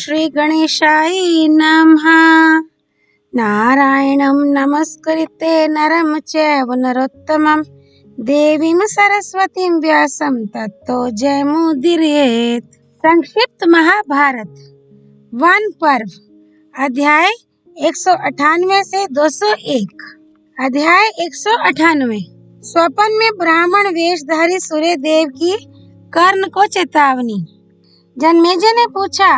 श्री गणेशाय नमः। नारायणं नमस्कृत्य नरं चैव नरोत्तमं देवीं सरस्वतीं व्यासं ततो जयमुदीरयेत्। संक्षिप्त महाभारत वन पर्व अध्याय 198 से 201। अध्याय 198। स्वप्न में ब्राह्मण वेशधारी सूर्यदेव की कर्ण को चेतावनी। जन्मेजय ने पूछा,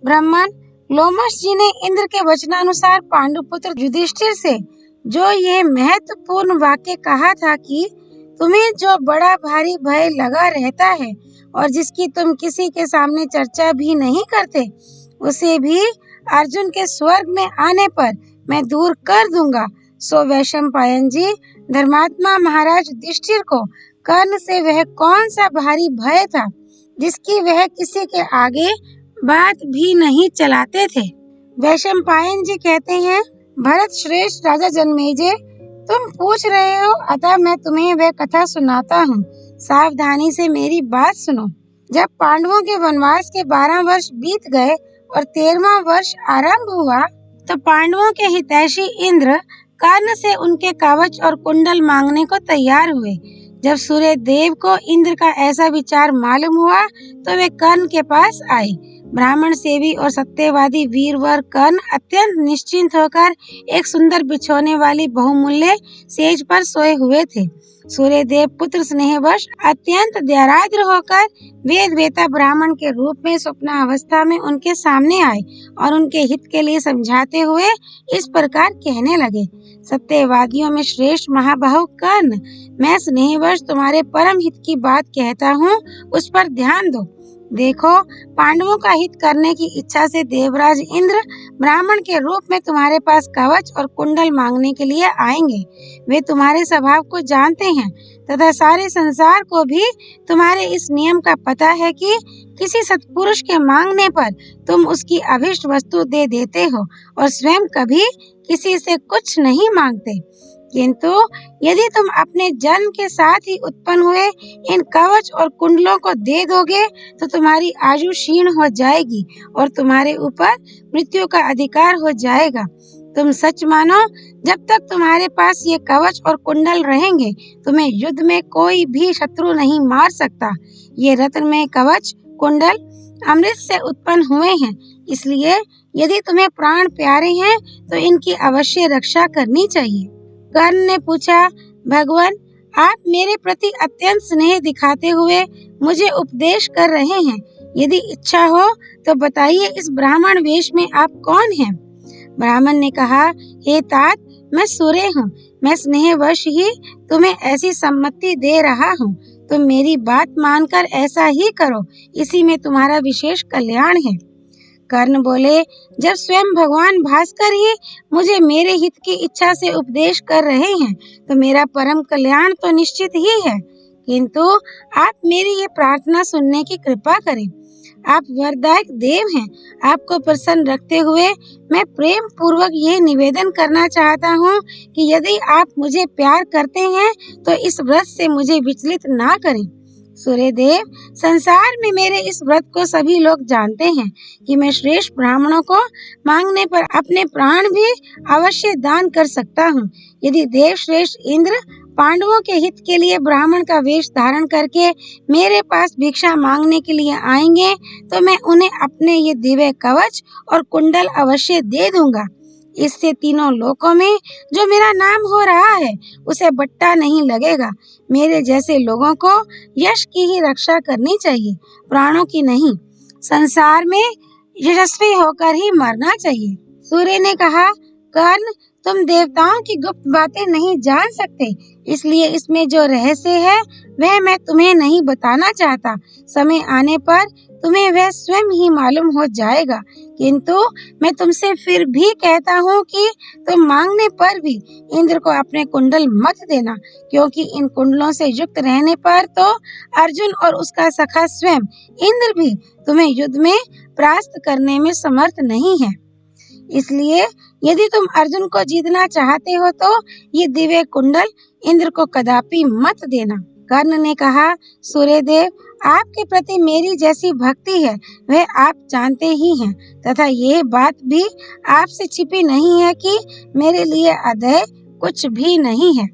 ब्राह्मण लोमश जी ने इंद्र के वचनानुसार पांडुपुत्र युधिष्ठिर से जो ये महत्वपूर्ण वाक्य कहा था कि तुम्हें जो बड़ा भारी भय लगा रहता है और जिसकी तुम किसी के सामने चर्चा भी नहीं करते, उसे भी अर्जुन के स्वर्ग में आने पर मैं दूर कर दूंगा। सो वैशंपायन जी, धर्मात्मा महाराज युधिष्ठिर को कर्ण से वह कौन सा भारी भय था जिसकी वह किसी के आगे बात भी नहीं चलाते थे। वैशंपायन जी कहते हैं, भरत श्रेष्ठ राजा जन्मेजय, तुम पूछ रहे हो, अतः मैं तुम्हें वह कथा सुनाता हूँ। सावधानी से मेरी बात सुनो। जब पांडवों के वनवास के 12 वर्ष बीत गए और 13वां वर्ष आरंभ हुआ, तो पांडवों के हितैषी इंद्र कर्ण से उनके कवच और कुंडल मांगने को तैयार हुए। जब सूर्य देव को इंद्र का ऐसा विचार मालूम हुआ तो वे कर्ण के पास आए। ब्राह्मण सेवी और सत्यवादी वीरवर कर्ण अत्यंत निश्चिंत होकर एक सुंदर बिछोने वाली बहुमूल्य सेज पर सोए हुए थे। सूर्य देव पुत्र स्नेहवश अत्यंत दयार्द्र होकर वेद वेता ब्राह्मण के रूप में स्वप्नावस्था में उनके सामने आए और उनके हित के लिए समझाते हुए इस प्रकार कहने लगे, सत्यवादियों में श्रेष्ठ महाबाहु कर्ण, मैं स्नेहवश तुम्हारे परम हित की बात कहता हूँ, उस पर ध्यान दो। देखो, पांडवों का हित करने की इच्छा से देवराज इंद्र ब्राह्मण के रूप में तुम्हारे पास कवच और कुंडल मांगने के लिए आएंगे। वे तुम्हारे स्वभाव को जानते हैं तथा सारे संसार को भी तुम्हारे इस नियम का पता है कि किसी सत्पुरुष के मांगने पर तुम उसकी अभिष्ट वस्तु दे देते हो और स्वयं कभी किसी से कुछ नहीं मांगते। किंतु यदि तुम अपने जन्म के साथ ही उत्पन्न हुए इन कवच और कुंडलों को दे दोगे तो तुम्हारी आयु क्षीण हो जाएगी और तुम्हारे ऊपर मृत्यु का अधिकार हो जाएगा। तुम सच मानो, जब तक तुम्हारे पास ये कवच और कुंडल रहेंगे, तुम्हें युद्ध में कोई भी शत्रु नहीं मार सकता। ये रत्न में कवच कुंडल अमृत से उत्पन्न हुए हैं, इसलिए यदि तुम्हें प्राण प्यारे हैं तो इनकी अवश्य रक्षा करनी चाहिए। कर्ण ने पूछा, भगवान, आप मेरे प्रति अत्यंत स्नेह दिखाते हुए मुझे उपदेश कर रहे हैं। यदि इच्छा हो तो बताइए, इस ब्राह्मण वेश में आप कौन हैं? ब्राह्मण ने कहा, हे तात, मैं सूर्य हूँ। मैं स्नेहवश ही तुम्हें ऐसी सम्मति दे रहा हूँ। तुम मेरी बात मानकर ऐसा ही करो, इसी में तुम्हारा विशेष कल्याण है। कर्ण बोले, जब स्वयं भगवान भास्कर ही मुझे मेरे हित की इच्छा से उपदेश कर रहे हैं तो मेरा परम कल्याण तो निश्चित ही है। किंतु आप मेरी ये प्रार्थना सुनने की कृपा करें। आप वरदायक देव हैं। आपको प्रसन्न रखते हुए मैं प्रेम पूर्वक ये निवेदन करना चाहता हूँ कि यदि आप मुझे प्यार करते हैं तो इस व्रत से मुझे विचलित ना करें। सूर्यदेव, संसार में मेरे इस व्रत को सभी लोग जानते हैं कि मैं श्रेष्ठ ब्राह्मणों को मांगने पर अपने प्राण भी अवश्य दान कर सकता हूँ। यदि देव श्रेष्ठ इंद्र पांडवों के हित के लिए ब्राह्मण का वेश धारण करके मेरे पास भिक्षा मांगने के लिए आएंगे तो मैं उन्हें अपने ये दिव्य कवच और कुंडल अवश्य दे दूंगा। इससे तीनों लोकों में जो मेरा नाम हो रहा है उसे बट्टा नहीं लगेगा। मेरे जैसे लोगों को यश की ही रक्षा करनी चाहिए, प्राणों की नहीं। संसार में यशस्वी होकर ही मरना चाहिए। सूर्य ने कहा, कर्ण, तुम देवताओं की गुप्त बातें नहीं जान सकते, इसलिए इसमें जो रहस्य है वह मैं तुम्हें नहीं बताना चाहता। समय आने पर तुम्हें वह स्वयं ही मालूम हो जाएगा। किंतु मैं तुमसे फिर भी कहता हूँ कि तुम मांगने पर भी इंद्र को अपने कुंडल मत देना, क्योंकि इन कुंडलों से युक्त रहने पर तो अर्जुन और उसका सखा स्वयं इंद्र भी तुम्हें युद्ध में परास्त करने में समर्थ नहीं है। इसलिए यदि तुम अर्जुन को जीतना चाहते हो तो ये दिव्य कुंडल इंद्र को कदापि मत देना। कर्ण ने कहा, सूर्यदेव, आपके प्रति मेरी जैसी भक्ति है वह आप जानते ही हैं, तथा ये बात भी आपसे छिपी नहीं है कि मेरे लिए अधेय कुछ भी नहीं है।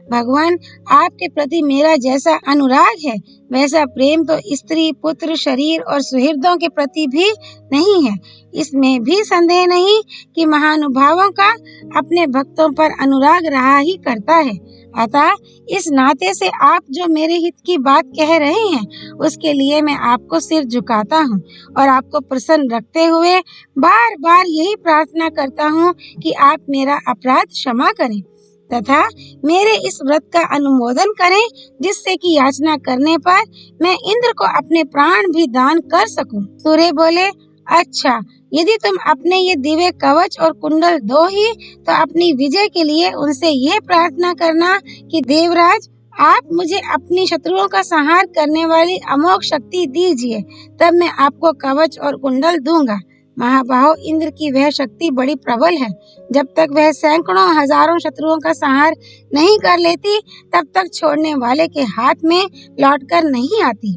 भगवान, आपके प्रति मेरा जैसा अनुराग है वैसा प्रेम तो स्त्री, पुत्र, शरीर और सुहृदों के प्रति भी नहीं है। इसमें भी संदेह नहीं कि महानुभावों का अपने भक्तों पर अनुराग रहा ही करता है। अतः इस नाते से आप जो मेरे हित की बात कह रहे हैं उसके लिए मैं आपको सिर झुकाता हूँ और आपको प्रसन्न रखते हुए बार बार यही प्रार्थना करता हूँ कि आप मेरा अपराध क्षमा करें तथा मेरे इस व्रत का अनुमोदन करें, जिससे कि याचना करने पर मैं इंद्र को अपने प्राण भी दान कर सकूं। सूर्य बोले, अच्छा, यदि तुम अपने ये दिव्य कवच और कुंडल दो ही तो अपनी विजय के लिए उनसे ये प्रार्थना करना कि देवराज आप मुझे अपनी शत्रुओं का संहार करने वाली अमोघ शक्ति दीजिए, तब मैं आपको कवच और कुंडल दूंगा। महाबाहो, इंद्र की वह शक्ति बड़ी प्रबल है। जब तक वह सैकड़ों हजारों शत्रुओं का संहार नहीं कर लेती तब तक छोड़ने वाले के हाथ में लौटकर नहीं आती।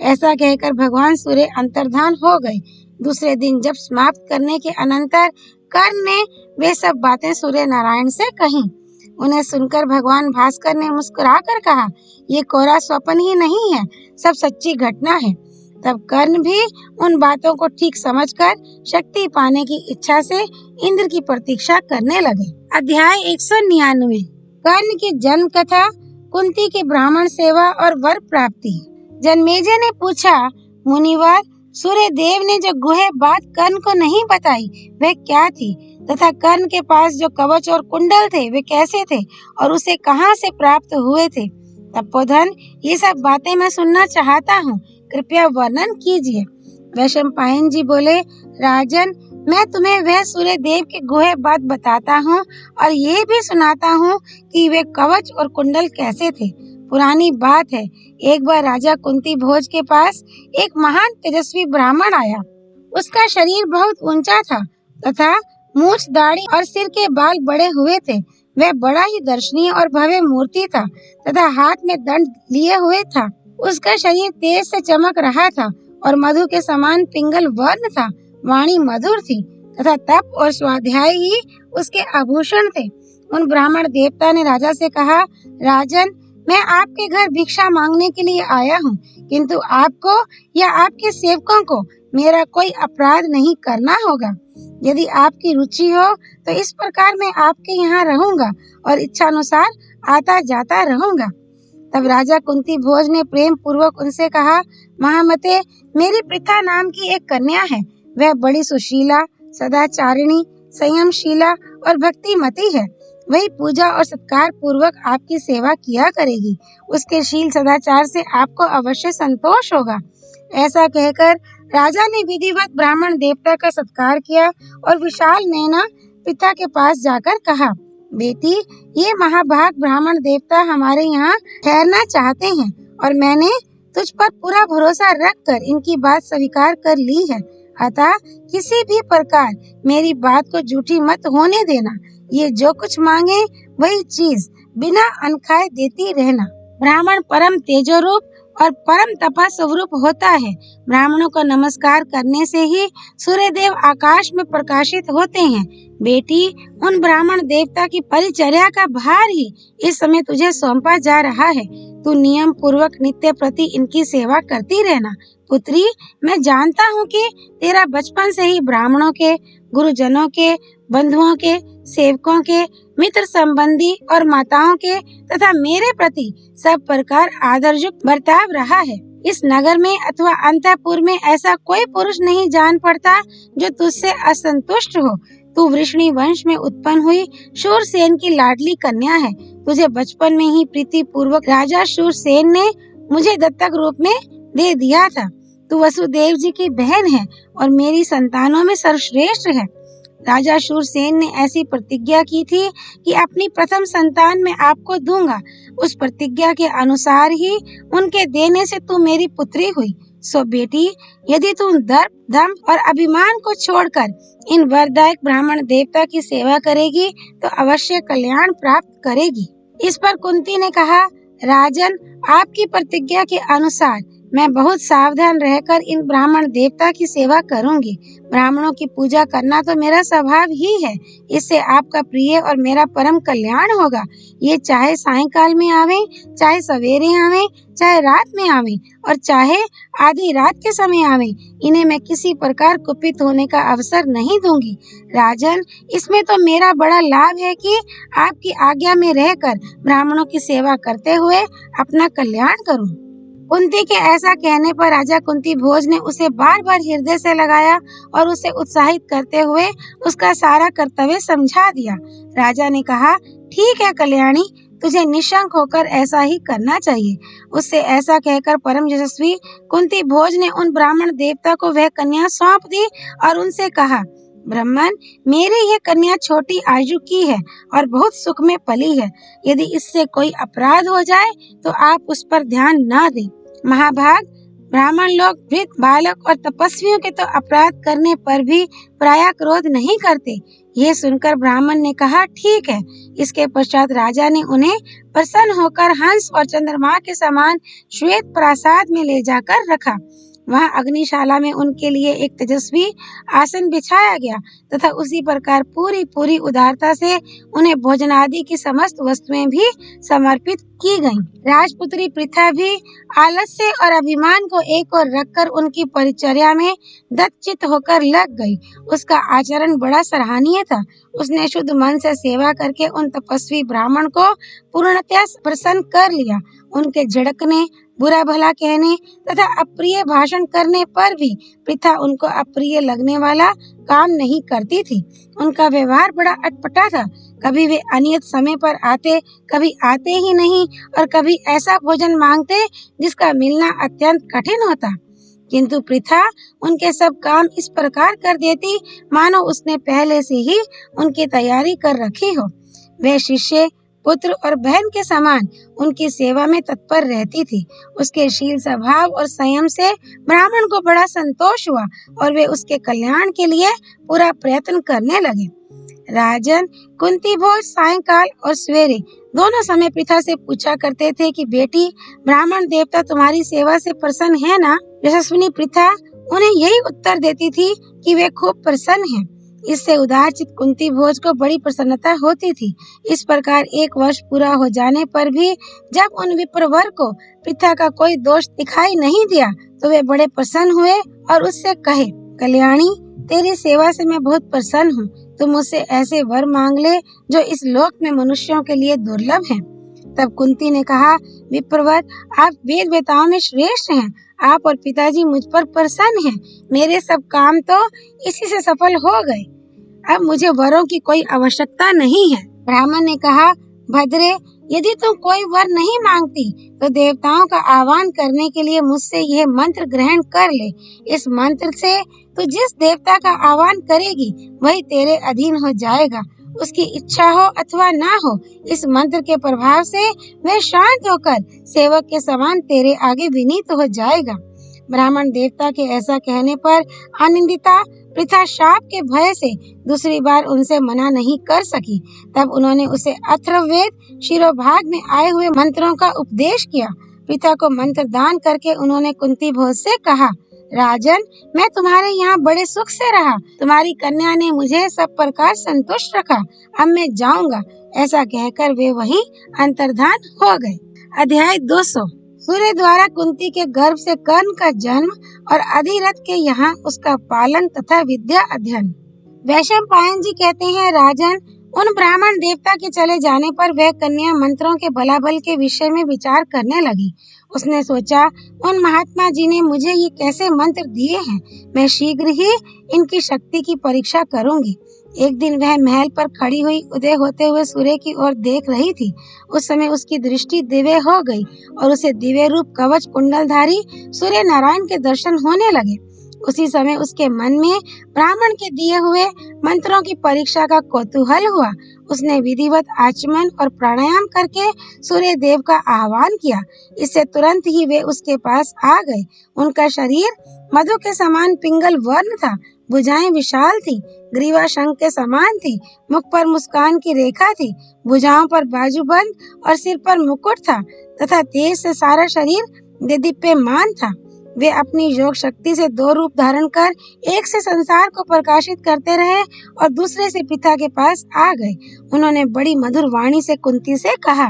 ऐसा कहकर भगवान सूर्य अंतर्धान हो गए। दूसरे दिन जब समाप्त करने के अनंतर कर्ण ने वे सब बातें सूर्य नारायण से कही। उन्हें सुनकर भगवान भास्कर ने मुस्कुराकर कहा, ये कोरा स्वप्न ही नहीं है, सब सच्ची घटना है। तब कर्ण भी उन बातों को ठीक समझकर शक्ति पाने की इच्छा से इंद्र की प्रतीक्षा करने लगे। अध्याय 199। कर्ण की जन्म कथा, कुंती की ब्राह्मण सेवा और वर प्राप्ति। जन्मेजय ने पूछा, मुनिवर, सूर्य देव ने जो गुहे बात कर्ण को नहीं बताई वह क्या थी, तथा कर्ण के पास जो कवच और कुंडल थे वे कैसे थे और उसे कहाँ से प्राप्त हुए थे। तपोधन, ये सब बातें मैं सुनना चाहता हूँ, कृपया वर्णन कीजिए। वैशंपायन जी बोले, राजन, मैं तुम्हें वह सूर्य देव के गुहे बात बताता हूँ और ये भी सुनाता हूँ कि वे कवच और कुंडल कैसे थे। पुरानी बात है, एक बार राजा कुंती भोज के पास एक महान तेजस्वी ब्राह्मण आया। उसका शरीर बहुत ऊंचा था तथा मूछ, दाढ़ी और सिर के बाल बड़े हुए थे। वह बड़ा ही दर्शनीय और भव्य मूर्ति था तथा हाथ में दंड लिए हुए था। उसका शरीर तेज से चमक रहा था और मधु के समान पिंगल वर्ण था। वाणी मधुर थी तथा तप और स्वाध्याय ही उसके आभूषण थे। उन ब्राह्मण देवता ने राजा से कहा, राजन, मैं आपके घर भिक्षा मांगने के लिए आया हूँ, किंतु आपको या आपके सेवकों को मेरा कोई अपराध नहीं करना होगा। यदि आपकी रुचि हो तो इस प्रकार मैं आपके यहाँ रहूंगा और इच्छानुसार आता जाता रहूंगा। तब राजा कुंती भोज ने प्रेम पूर्वक उनसे कहा, महामते, मेरी पृथा नाम की एक कन्या है। वह बड़ी सुशीला, सदाचारिणी, संयमशीला और भक्तिमती है। वही पूजा और सत्कार पूर्वक आपकी सेवा किया करेगी। उसके शील सदाचार से आपको अवश्य संतोष होगा। ऐसा कहकर राजा ने विधिवत ब्राह्मण देवता का सत्कार किया और विशाल नैना पिता के पास जाकर कहा, बेटी, ये महाभाग ब्राह्मण देवता हमारे यहाँ ठहरना चाहते हैं और मैंने तुझ पर पूरा भरोसा रखकर इनकी बात स्वीकार कर ली है। अतः किसी भी प्रकार मेरी बात को झूठी मत होने देना। ये जो कुछ मांगे वही चीज बिना अनखाए देती रहना। ब्राह्मण परम तेजोरूप और परम तपा स्वरूप होता है। ब्राह्मणों को नमस्कार करने से ही सूर्य देव आकाश में प्रकाशित होते हैं। बेटी, उन ब्राह्मण देवता की परिचर्या का भार ही इस समय तुझे सौंपा जा रहा है। तू नियम पूर्वक नित्य प्रति इनकी सेवा करती रहना। पुत्री, मैं जानता हूँ कि तेरा बचपन से ही ब्राह्मणों के, गुरुजनों के, बंधुओं के, सेवकों के, मित्र संबंधी और माताओं के तथा मेरे प्रति सब प्रकार आदरयुक्त बर्ताव रहा है। इस नगर में अथवा अंतःपुर में ऐसा कोई पुरुष नहीं जान पड़ता जो तुझसे असंतुष्ट हो। तू वृष्णि वंश में उत्पन्न हुई शूरसेन की लाडली कन्या है। तुझे बचपन में ही प्रीति पूर्वक राजा शूरसेन ने मुझे दत्तक रूप में दे दिया था। तू वसुदेव जी की बहन है और मेरी संतानों में सर्वश्रेष्ठ है। राजा शूरसेन ने ऐसी प्रतिज्ञा की थी कि अपनी प्रथम संतान में आपको दूंगा। उस प्रतिज्ञा के अनुसार ही उनके देने से तू मेरी पुत्री हुई। सो बेटी, यदि तू दर्प, दंभ और अभिमान को छोड़कर इन वरदायक ब्राह्मण देवता की सेवा करेगी तो अवश्य कल्याण प्राप्त करेगी। इस पर कुंती ने कहा, राजन, आपकी प्रतिज्ञा के अनुसार मैं बहुत सावधान रहकर इन ब्राह्मण देवता की सेवा करूंगी। ब्राह्मणों की पूजा करना तो मेरा स्वभाव ही है। इससे आपका प्रिय और मेरा परम कल्याण होगा। ये चाहे सायंकाल में आवे, चाहे सवेरे आवे, चाहे रात में आवे और चाहे आधी रात के समय आवे, इन्हें मैं किसी प्रकार कुपित होने का अवसर नहीं दूंगी। राजन, इसमें तो मेरा बड़ा लाभ है कि आपकी आज्ञा में रहकर ब्राह्मणों की सेवा करते हुए अपना कल्याण करूं। कुंती के ऐसा कहने पर राजा कुंती भोज ने उसे बार बार हृदय से लगाया और उसे उत्साहित करते हुए उसका सारा कर्तव्य समझा दिया। राजा ने कहा, ठीक है कल्याणी, तुझे निशंक होकर ऐसा ही करना चाहिए। उससे ऐसा कहकर परम यशस्वी कुंती भोज ने उन ब्राह्मण देवता को वह कन्या सौंप दी और उनसे कहा, ब्राह्मण, मेरी यह कन्या छोटी आयु की है और बहुत सुख में पली है। यदि इससे कोई अपराध हो जाए तो आप उस पर ध्यान न दें। महाभाग, ब्राह्मण लोग वृद्ध, बालक और तपस्वियों के तो अपराध करने पर भी प्रायः क्रोध नहीं करते। ये सुनकर ब्राह्मण ने कहा, ठीक है। इसके पश्चात राजा ने उन्हें प्रसन्न होकर हंस और चंद्रमा के समान श्वेत प्रासाद में ले जाकर रखा। वहां अग्निशाला में उनके लिए एक तेजस्वी आसन बिछाया गया तथा उसी प्रकार पूरी उदारता से उन्हें भोजन आदि की समस्त वस्तुएं भी समर्पित की गईं। राजपुत्री पृथा भी आलस्य और अभिमान को एक ओर रखकर उनकी परिचर्या में दत्तचित्त होकर लग गई। उसका आचरण बड़ा सराहनीय था। उसने शुद्ध मन से सेवा करके उन तपस्वी ब्राह्मण को पूर्णतया प्रसन्न कर लिया। उनके झिड़कने, बुरा भला कहने तथा अप्रिय भाषण करने पर भी पृथा उनको अप्रिय लगने वाला काम नहीं करती थी। उनका व्यवहार बड़ा अटपटा था। कभी वे अनियत समय पर आते, कभी आते ही नहीं और कभी ऐसा भोजन मांगते जिसका मिलना अत्यंत कठिन होता। किंतु पृथा उनके सब काम इस प्रकार कर देती मानो उसने पहले से ही उनकी तैयारी कर रखी हो। वह शिष्य, पुत्र और बहन के समान उनकी सेवा में तत्पर रहती थी। उसके शील, स्वभाव और संयम से ब्राह्मण को बड़ा संतोष हुआ और वे उसके कल्याण के लिए पूरा प्रयत्न करने लगे। राजन, कुंती भोज सायंकाल और सवेरे दोनों समय पृथा से पूछा करते थे कि बेटी, ब्राह्मण देवता तुम्हारी सेवा से प्रसन्न है ना? यशस्विनी पृथा उन्हें यही उत्तर देती थी कि वे खूब प्रसन्न हैं। इससे उदारचित कुंती भोज को बड़ी प्रसन्नता होती थी। इस प्रकार 1 वर्ष पूरा हो जाने पर भी जब उन विप्रवर को पृथा का कोई दोष दिखाई नहीं दिया तो वे बड़े प्रसन्न हुए और उससे कहे, कल्याणी, तेरी सेवा से मैं बहुत प्रसन्न हूँ। तुम मुझसे ऐसे वर मांग ले जो इस लोक में मनुष्यों के लिए दुर्लभ हैं। तब कुंती ने कहा, विप्रवर, आप वेद वेताओं में श्रेष्ठ हैं। आप और पिताजी मुझ पर प्रसन्न हैं। मेरे सब काम तो इसी से सफल हो गए। अब मुझे वरों की कोई आवश्यकता नहीं है। ब्राह्मण ने कहा, भद्रे, यदि तुम कोई वर नहीं मांगती तो देवताओं का आह्वान करने के लिए मुझसे यह मंत्र ग्रहण कर ले। इस मंत्र से तू जिस देवता का आह्वान करेगी वही तेरे अधीन हो जाएगा। उसकी इच्छा हो अथवा ना हो, इस मंत्र के प्रभाव से वह शांत होकर सेवक के समान तेरे आगे विनीत हो जाएगा। ब्राह्मण देवता के ऐसा कहने पर आनंदिता पृथा शाप के भय से दूसरी बार उनसे मना नहीं कर सकी। तब उन्होंने उसे अथर्ववेद शिरोभाग में आए हुए मंत्रों का उपदेश किया। पृथा को मंत्र दान करके उन्होंने कुंती भोज से कहा, राजन, मैं तुम्हारे यहाँ बड़े सुख से रहा। तुम्हारी कन्या ने मुझे सब प्रकार संतुष्ट रखा। अब मैं जाऊंगा। ऐसा कहकर वे वहीं अंतर्धान हो गए। अध्याय 200। सूर्य द्वारा कुंती के गर्भ से कर्ण का जन्म और अधिरथ के यहाँ उसका पालन तथा विद्या अध्ययन। वैशंपायन जी कहते हैं, राजन, उन ब्राह्मण देवता के चले जाने पर वह कन्या मंत्रों के बलाबल के विषय में विचार करने लगी। उसने सोचा, उन महात्मा जी ने मुझे ये कैसे मंत्र दिए हैं। मैं शीघ्र ही इनकी शक्ति की परीक्षा करूंगी। एक दिन वह महल पर खड़ी हुई उदय होते हुए सूर्य की ओर देख रही थी। उस समय उसकी दृष्टि दिव्य हो गई और उसे दिव्य रूप कवच कुंडलधारी सूर्य नारायण के दर्शन होने लगे। उसी समय उसके मन में ब्राह्मण के दिए हुए मंत्रों की परीक्षा का कौतूहल हुआ। उसने विधिवत आचमन और प्राणायाम करके सूर्य देव का आह्वान किया। इससे तुरंत ही वे उसके पास आ गए। उनका शरीर मधु के समान पिंगल वर्ण था। भुजाएं विशाल थी, ग्रीवा शंख के समान थी, मुख पर मुस्कान की रेखा थी, भुजाओं पर बाजूबंद और सिर पर मुकुट था तथा तेज से सारा शरीर देदीप्यमान था। वे अपनी योग शक्ति से दो रूप धारण कर एक से संसार को प्रकाशित करते रहे और दूसरे से पिता के पास आ गए। उन्होंने बड़ी मधुर वाणी से कुंती से कहा,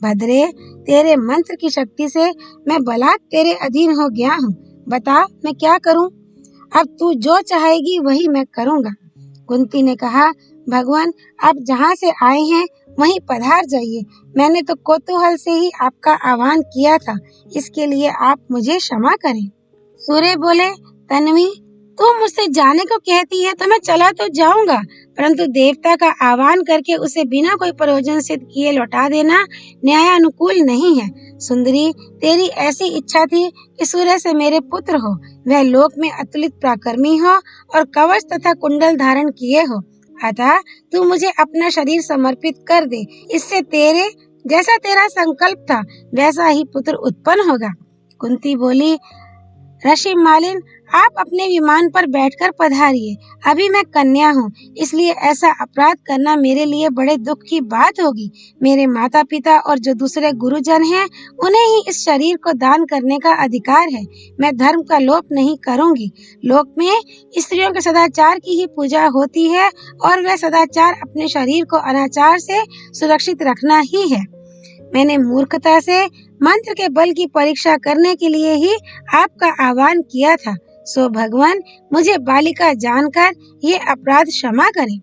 भद्रे, तेरे मंत्र की शक्ति से मैं बलात् तेरे अधीन हो गया हूँ। बता मैं क्या करूँ? अब तू जो चाहेगी वही मैं करूँगा। कुंती ने कहा, भगवान, आप जहाँ से आए हैं वहीं पधार जाइए। मैंने तो कौतूहल से ही आपका आह्वान किया था, इसके लिए आप मुझे क्षमा करें। सूर्य बोले, तन्वी, तू मुझसे जाने को कहती है तो मैं चला तो जाऊंगा, परंतु देवता का आह्वान करके उसे बिना कोई प्रयोजन सिद्ध किए लौटा देना न्यायानुकूल नहीं है। सुंदरी, तेरी ऐसी इच्छा थी कि सूर्य से मेरे पुत्र हो, वह लोक में अतुलित पराक्रमी हो और कवच तथा कुंडल धारण किए हो। अतः तू मुझे अपना शरीर समर्पित कर दे, इससे तेरे जैसा तेरा संकल्प था वैसा ही पुत्र उत्पन्न होगा। कुंती बोली, ऋषि मालिन, आप अपने विमान पर बैठकर पधारिए। अभी मैं कन्या हूँ, इसलिए ऐसा अपराध करना मेरे लिए बड़े दुख की बात होगी। मेरे माता पिता और जो दूसरे गुरुजन हैं, उन्हें ही इस शरीर को दान करने का अधिकार है। मैं धर्म का लोप नहीं करूँगी। लोक में स्त्रियों के सदाचार की ही पूजा होती है और वह सदाचार अपने शरीर को अनाचार से सुरक्षित रखना ही है। मैंने मूर्खता से मंत्र के बल की परीक्षा करने के लिए ही आपका आह्वान किया था। सो भगवान, मुझे बालिका जानकर ये अपराध क्षमा करें।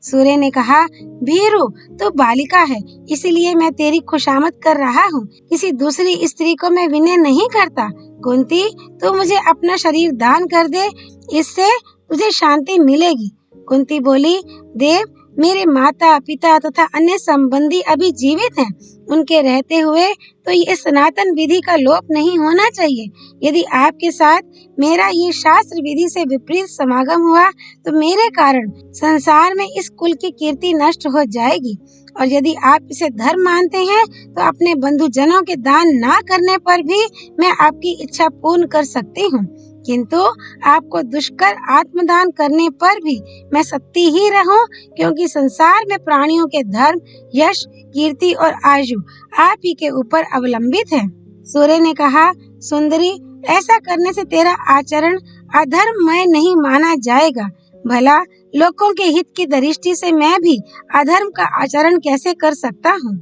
सूर्य ने कहा, भीरु, तू बालिका है, इसीलिए मैं तेरी खुशामद कर रहा हूँ। किसी दूसरी स्त्री को मैं विनय नहीं करता। कुंती, तू मुझे अपना शरीर दान कर दे, इससे तुझे शांति मिलेगी। कुंती बोली, देव, मेरे माता पिता तथा अन्य संबंधी अभी जीवित हैं। उनके रहते हुए तो ये सनातन विधि का लोप नहीं होना चाहिए। यदि आपके साथ मेरा ये शास्त्र विधि से विपरीत समागम हुआ तो मेरे कारण संसार में इस कुल की कीर्ति नष्ट हो जाएगी। और यदि आप इसे धर्म मानते हैं तो अपने बंधुजनों के दान ना करने पर भी मैं आपकी इच्छा पूर्ण कर सकती हूँ, किंतु आपको दुष्कर आत्मदान करने पर भी मैं सत्य ही रहूं, क्योंकि संसार में प्राणियों के धर्म, यश, कीर्ति और आयु आप ही के ऊपर अवलंबित है। सूर्य ने कहा, सुंदरी, ऐसा करने से तेरा आचरण अधर्ममय नहीं माना जाएगा। भला लोगों के हित की दृष्टि से मैं भी अधर्म का आचरण कैसे कर सकता हूँ?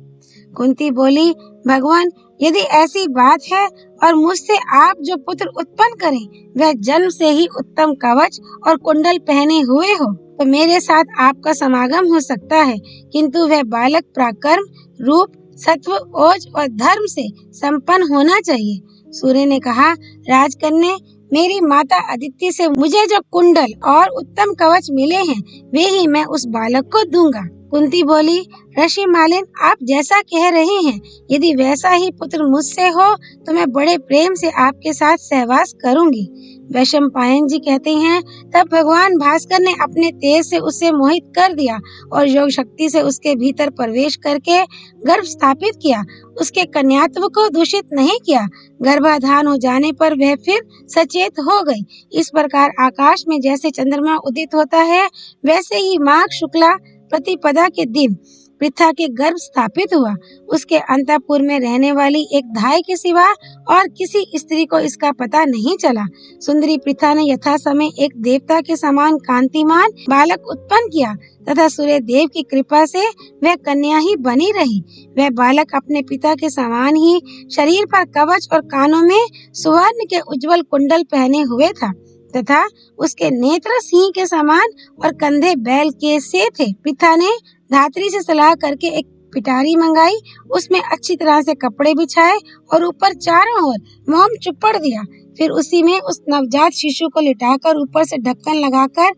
कुंती बोली, भगवान, यदि ऐसी बात है और मुझसे आप जो पुत्र उत्पन्न करें वह जन्म से ही उत्तम कवच और कुंडल पहने हुए हो तो मेरे साथ आपका समागम हो सकता है, किंतु वह बालक पराक्रम, रूप, सत्व, ओज और धर्म से संपन्न होना चाहिए। सूर्य ने कहा, राजकन्या, मेरी माता अदिति से मुझे जो कुंडल और उत्तम कवच मिले हैं वे ही मैं उस बालक को दूंगा। कुंती बोली, ऋषि मालिन, आप जैसा कह रहे हैं, यदि वैसा ही पुत्र मुझसे हो तो मैं बड़े प्रेम से आपके साथ सहवास करूंगी। वैशंपायन जी कहते हैं, तब भगवान भास्कर ने अपने तेज से उसे मोहित कर दिया और योग शक्ति से उसके भीतर प्रवेश करके गर्भ स्थापित किया। उसके कन्यात्व को दूषित नहीं किया। गर्भाधान हो जाने पर वह फिर सचेत हो गई। इस प्रकार आकाश में जैसे चंद्रमा उदित होता है, वैसे ही माघ शुक्ला प्रतिपदा के दिन पृथा के गर्भ स्थापित हुआ। उसके अंतःपुर में रहने वाली एक धाय के सिवा और किसी स्त्री को इसका पता नहीं चला। सुंदरी पृथा ने यथा समय एक देवता के समान कांतिमान बालक उत्पन्न किया तथा सूर्य देव की कृपा से वह कन्या ही बनी रही। वह बालक अपने पिता के समान ही शरीर पर कवच और कानों में सुवर्ण के उज्जवल कुंडल पहने हुए था तथा उसके नेत्र सिंह के समान और कंधे बैल के से थे। पिता ने धात्री से सलाह करके एक पिटारी मंगाई, उसमें अच्छी तरह से कपड़े बिछाए और ऊपर चारों ओर मोम चुपड़ दिया। फिर उसी में उस नवजात शिशु को लिटाकर ऊपर से ढक्कन लगाकर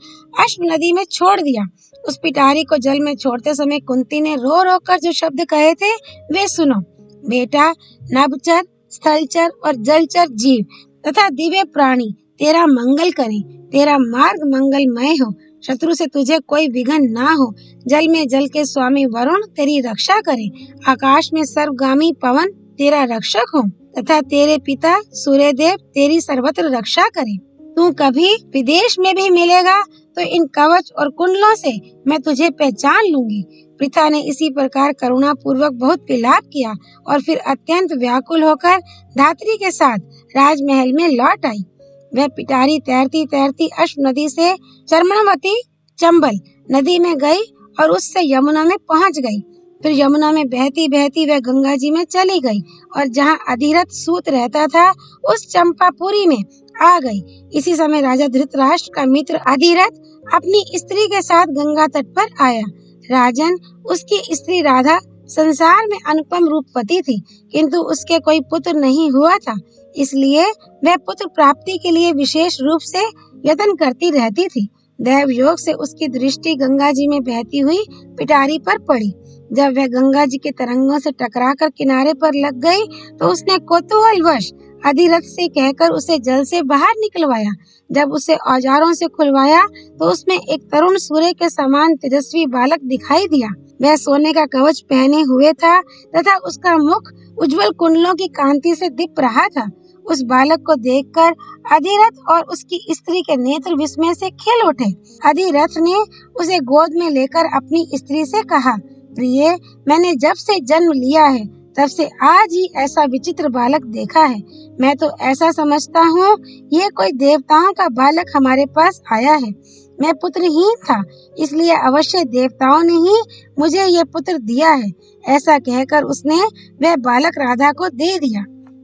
अश्व नदी में छोड़ दिया। उस पिटारी को जल में छोड़ते समय कुंती ने रो रो कर जो शब्द कहे थे वे सुनो। बेटा, नभचर, स्थलचर और जलचर जीव तथा दिव्य प्राणी तेरा मंगल करें, तेरा मार्ग मंगलमय हो, शत्रु से तुझे कोई विघ्न ना हो। जल में जल के स्वामी वरुण तेरी रक्षा करे, आकाश में सर्वगामी पवन तेरा रक्षक हो तथा तेरे पिता सूर्यदेव तेरी सर्वत्र रक्षा करे। तू कभी विदेश में भी मिलेगा तो इन कवच और कुंडलों से मैं तुझे पहचान लूंगी। पृथा ने इसी प्रकार करुणा पूर्वक बहुत विलाप किया और फिर अत्यंत व्याकुल होकर धात्री के साथ राजमहल में लौट आई। वह पिटारी तैरती तैरती अश्व नदी से चर्मणवती चंबल नदी में गई और उससे यमुना में पहुंच गई। फिर यमुना में बहती बहती वह गंगा जी में चली गई और जहाँ अधिरथ सूत रहता था उस चंपापुरी में आ गई। इसी समय राजा धृतराष्ट्र का मित्र अधिरथ अपनी स्त्री के साथ गंगा तट पर आया। राजन, उसकी स्त्री राधा संसार में अनुपम रूपवती थी, किंतु उसके कोई पुत्र नहीं हुआ था, इसलिए वह पुत्र प्राप्ति के लिए विशेष रूप से यत्न करती रहती थी। दैव योग से उसकी दृष्टि गंगा जी में बहती हुई पिटारी पर पड़ी। जब वह गंगा जी के तरंगों से टकराकर किनारे पर लग गई तो उसने कौतूहलवश अधिरथ से कहकर उसे जल से बाहर निकलवाया। जब उसे औजारों से खुलवाया तो उसमें एक तरुण सूर्य के समान तेजस्वी बालक दिखाई दिया। वह सोने का कवच पहने हुए था तथा उसका मुख उज्जवल कुंडलों की कांति से दीप रहा था। उस बालक को देखकर अधिरथ और उसकी स्त्री के नेत्र विस्मय से खिल उठे। अधिरथ ने उसे गोद में लेकर अपनी स्त्री से कहा, प्रिय, मैंने जब से जन्म लिया है तब से आज ही ऐसा विचित्र बालक देखा है। मैं तो ऐसा समझता हूँ ये कोई देवताओं का बालक हमारे पास आया है। मैं पुत्रहीन था, इसलिए अवश्य देवताओं ने ही मुझे ये पुत्र दिया है। ऐसा कहकर उसने वह बालक राधा को दे दिया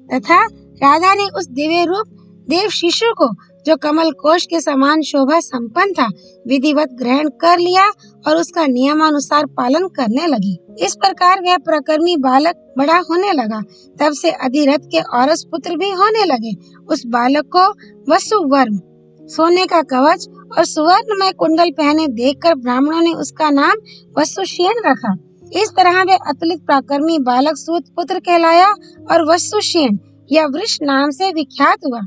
तथा राधा ने उस दिव्य रूप देव शिशु को, जो कमल कोश के समान शोभा संपन्न था, विधिवत ग्रहण कर लिया और उसका नियमानुसार पालन करने लगी। इस प्रकार वह प्रकर्मी बालक बड़ा होने लगा। तब से अधिरथ के औरस पुत्र भी होने लगे। उस बालक को वसुवर्म, सोने का कवच और सुवर्णमय कुंडल पहने देखकर ब्राह्मणों ने उसका नाम वसुसेन रखा। इस तरह वह अतुलित प्राकर्मी बालक सूत पुत्र कहलाया और वसुसेन या वृष नाम से विख्यात हुआ।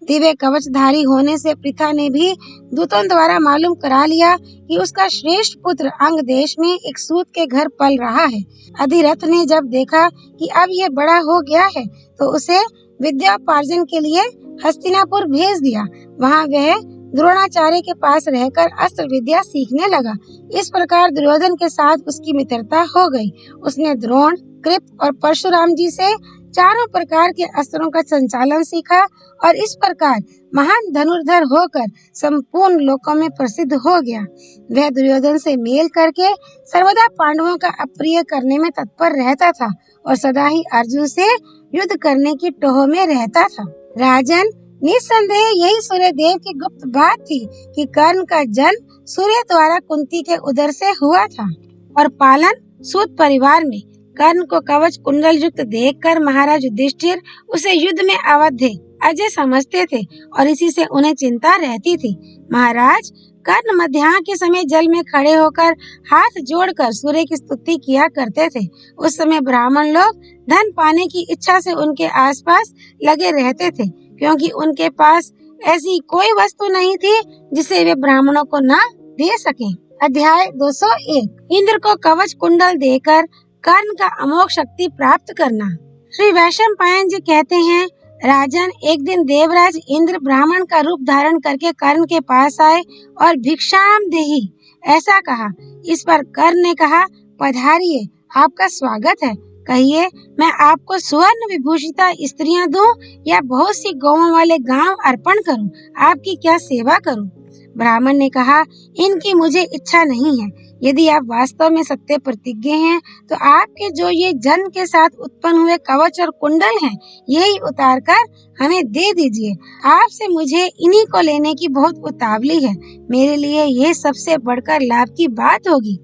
दिव्य कवचधारी होने से पृथा ने भी दूतों द्वारा मालूम करा लिया कि उसका श्रेष्ठ पुत्र अंग देश में एक सूत के घर पल रहा है। अधिरथ ने जब देखा कि अब यह बड़ा हो गया है तो उसे विद्यापार्जन के लिए हस्तिनापुर भेज दिया। वहाँ वह द्रोणाचार्य के पास रहकर अस्त्र विद्या सीखने लगा। इस प्रकार दुर्योधन के साथ उसकी मित्रता हो गई। उसने द्रोण, कृप और परशुराम जी से चारों प्रकार के अस्त्रों का संचालन सीखा और इस प्रकार महान धनुर्धर होकर संपूर्ण लोकों में प्रसिद्ध हो गया। वह दुर्योधन से मेल करके सर्वदा पांडवों का अप्रिय करने में तत्पर रहता था और सदा ही अर्जुन से युद्ध करने की टोह में रहता था। राजन, निस्संदेह यही सूर्य देव की गुप्त बात थी कि कर्ण का जन्म सूर्य द्वारा कुंती के उदर से हुआ था और पालन सूत परिवार में। कर्ण को कवच कुंडल युक्त देखकर महाराज युधिष्ठिर उसे युद्ध में अवध्य अजय समझते थे और इसी से उन्हें चिंता रहती थी। महाराज, कर्ण मध्याह्न के समय जल में खड़े होकर हाथ जोड़कर सूर्य की स्तुति किया करते थे। उस समय ब्राह्मण लोग धन पाने की इच्छा से उनके आसपास लगे रहते थे, क्योंकि उनके पास ऐसी कोई वस्तु नहीं थी जिसे वे ब्राह्मणों को न दे सकें। अध्याय 201 इंद्र को कवच कुंडल देकर कर्ण का अमोघ शक्ति प्राप्त करना। श्री वैशंपायन जी कहते हैं, राजन, एक दिन देवराज इंद्र ब्राह्मण का रूप धारण करके कर्ण के पास आए और भिक्षाम देहि ऐसा कहा। इस पर कर्ण ने कहा, पधारिए, आपका स्वागत है। कहिए, मैं आपको सुवर्ण विभूषिता स्त्रियां दूं या बहुत सी गौओं वाले गांव अर्पण करूं? आपकी क्या सेवा करूं? ब्राह्मण ने कहा, इनकी मुझे इच्छा नहीं है। यदि आप वास्तव में सत्य प्रतिज्ञ हैं तो आपके जो ये जन्म के साथ उत्पन्न हुए कवच और कुंडल हैं, यही उतार कर हमें दे दीजिए। आपसे मुझे इन्हीं को लेने की बहुत उतावली है। मेरे लिए ये सबसे बढ़कर लाभ की बात होगी।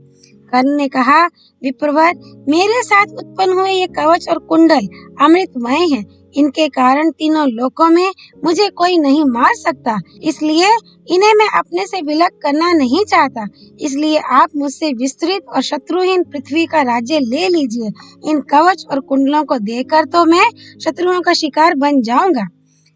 कर्ण ने कहा, विप्रवर, मेरे साथ उत्पन्न हुए ये कवच और कुंडल अमृतमय हैं। इनके कारण तीनों लोकों में मुझे कोई नहीं मार सकता, इसलिए इन्हें मैं अपने से विलग करना नहीं चाहता। इसलिए आप मुझसे विस्तृत और शत्रुहीन पृथ्वी का राज्य ले लीजिए। इन कवच और कुंडलों को देकर तो मैं शत्रुओं का शिकार बन जाऊंगा।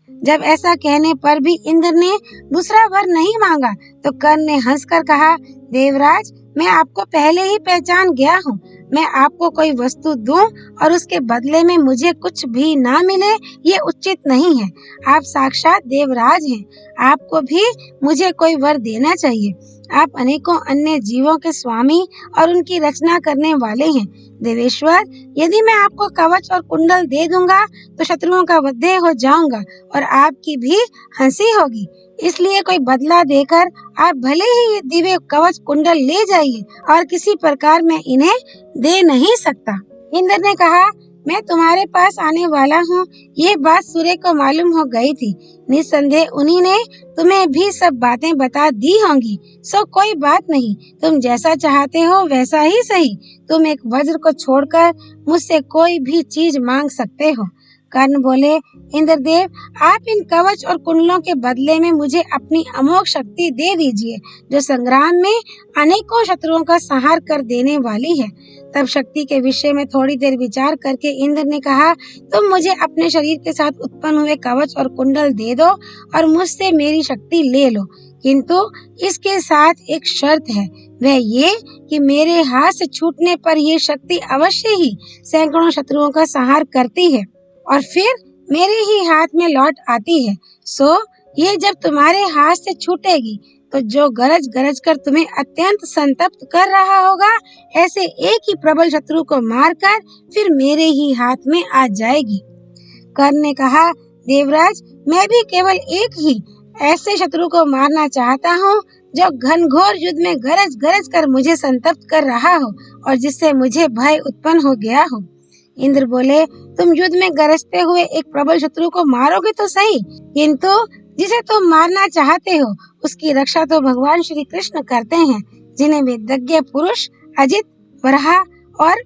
जब ऐसा कहने पर भी इंद्र ने दूसरा वर नहीं मांगा तो कर्ण ने हंसकर कहा, देवराज, मैं आपको पहले ही पहचान गया हूँ। मैं आपको कोई वस्तु दूं और उसके बदले में मुझे कुछ भी ना मिले, ये उचित नहीं है। आप साक्षात देवराज हैं, आपको भी मुझे कोई वर देना चाहिए। आप अनेकों अन्य जीवों के स्वामी और उनकी रचना करने वाले हैं। देवेश्वर, यदि मैं आपको कवच और कुंडल दे दूंगा तो शत्रुओं का वध हो जाऊंगा और आपकी भी हंसी होगी। इसलिए कोई बदला देकर आप भले ही ये दिव्य कवच कुंडल ले जाइए और किसी प्रकार मैं इन्हें दे नहीं सकता। इंद्र ने कहा, मैं तुम्हारे पास आने वाला हूँ। ये बात सूर्य को मालूम हो गई थी। निस्संदेह उन्हीं ने तुम्हें भी सब बातें बता दी होंगी। सो कोई बात नहीं, तुम जैसा चाहते हो वैसा ही सही। तुम एक वज्र को छोड़कर मुझसे कोई भी चीज मांग सकते हो। कर्ण बोले, इंद्रदेव, आप इन कवच और कुंडलों के बदले में मुझे अपनी अमोघ शक्ति दे दीजिए, जो संग्राम में अनेकों शत्रुओं का संहार कर देने वाली है। तब शक्ति के विषय में थोड़ी देर विचार करके इंद्र ने कहा, तुम मुझे अपने शरीर के साथ उत्पन्न हुए कवच और कुंडल दे दो और मुझसे मेरी शक्ति ले लो, किंतु इसके साथ एक शर्त है। वह ये कि मेरे हाथ से छूटने पर ये शक्ति अवश्य ही सैकड़ों शत्रुओं का संहार करती है और फिर मेरे ही हाथ में लौट आती है। सो ये जब तुम्हारे हाथ से छूटेगी तो जो गरज गरज कर तुम्हें अत्यंत संतप्त कर रहा होगा, ऐसे एक ही प्रबल शत्रु को मारकर फिर मेरे ही हाथ में आ जाएगी। कर्ण ने कहा, देवराज, मैं भी केवल एक ही ऐसे शत्रु को मारना चाहता हूँ जो घनघोर युद्ध में गरज गरज कर मुझे संतप्त कर रहा हो और जिससे मुझे भय उत्पन्न हो गया हो। इंद्र बोले, तुम युद्ध में गरजते हुए एक प्रबल शत्रु को मारोगे तो सही, किंतु जिसे तुम मारना चाहते हो उसकी रक्षा तो भगवान श्री कृष्ण करते हैं, जिन्हें वेदज्ञ पुरुष, अजित, वराह और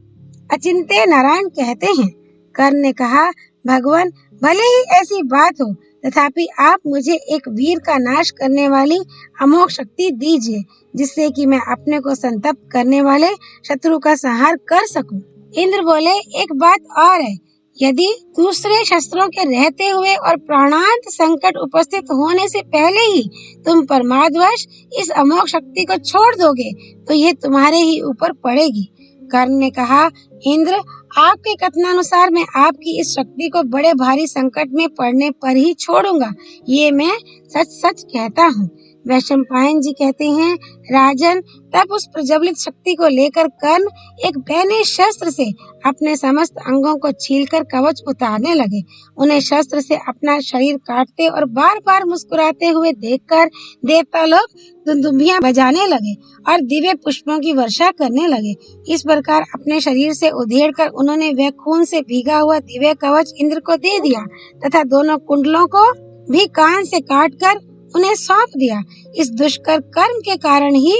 अचिंत्य नारायण कहते हैं। कर्ण ने कहा, भगवान, भले ही ऐसी बात हो, तथापि आप मुझे एक वीर का नाश करने वाली अमोघ शक्ति दीजिए, जिससे कि मैं अपने को संतप्त करने वाले शत्रु का संहार कर सकूं। इंद्र बोले, एक बात और है, यदि दूसरे शस्त्रों के रहते हुए और प्राणांत संकट उपस्थित होने से पहले ही तुम प्रमादवश इस अमोघ शक्ति को छोड़ दोगे तो ये तुम्हारे ही ऊपर पड़ेगी। कर्ण ने कहा, इंद्र, आपके कथनानुसार मैं आपकी इस शक्ति को बड़े भारी संकट में पड़ने पर ही छोड़ूंगा, ये मैं सच सच कहता हूँ। वैशंपायन जी कहते हैं, राजन, तब उस प्रज्वलित शक्ति को लेकर कर्ण एक डैने शस्त्र से अपने समस्त अंगों को छीलकर कवच उतारने लगे। उन्हें शस्त्र से अपना शरीर काटते और बार बार मुस्कुराते हुए देखकर देवता लोग दुंदुभियां बजाने लगे और दिव्य पुष्पों की वर्षा करने लगे। इस प्रकार अपने शरीर से उधेड़कर उन्होंने वह खून से भीगा हुआ दिव्य कवच इंद्र को दे दिया तथा दोनों कुंडलों को भी कान से काटकर उन्हें सौंप दिया। इस दुष्कर कर्म के कारण ही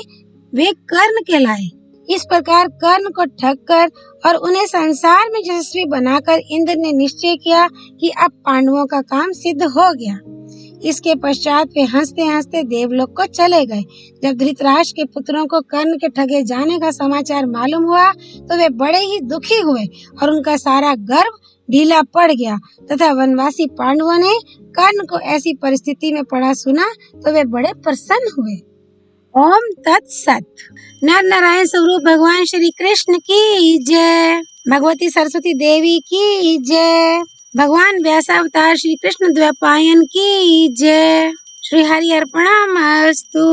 वे कर्ण कहलाए। इस प्रकार कर्ण को ठग कर और उन्हें संसार में यशस्वी बनाकर इंद्र ने निश्चय किया कि अब पांडवों का काम सिद्ध हो गया। इसके पश्चात वे हंसते हंसते देवलोक को चले गए। जब धृतराष्ट्र के पुत्रों को कर्ण के ठगे जाने का समाचार मालूम हुआ तो वे बड़े ही दुखी हुए और उनका सारा गर्व ढीला पड़ गया तथा वनवासी पांडवों ने कर्ण को ऐसी परिस्थिति में पड़ा सुना तो वे बड़े प्रसन्न हुए। ओम तत्सत। नर नारायण स्वरूप भगवान श्री कृष्ण की जय। भगवती सरस्वती देवी की जय। भगवान व्यासावतार श्री कृष्ण द्वैपायन की जय। श्री हरि अर्पणमस्तु।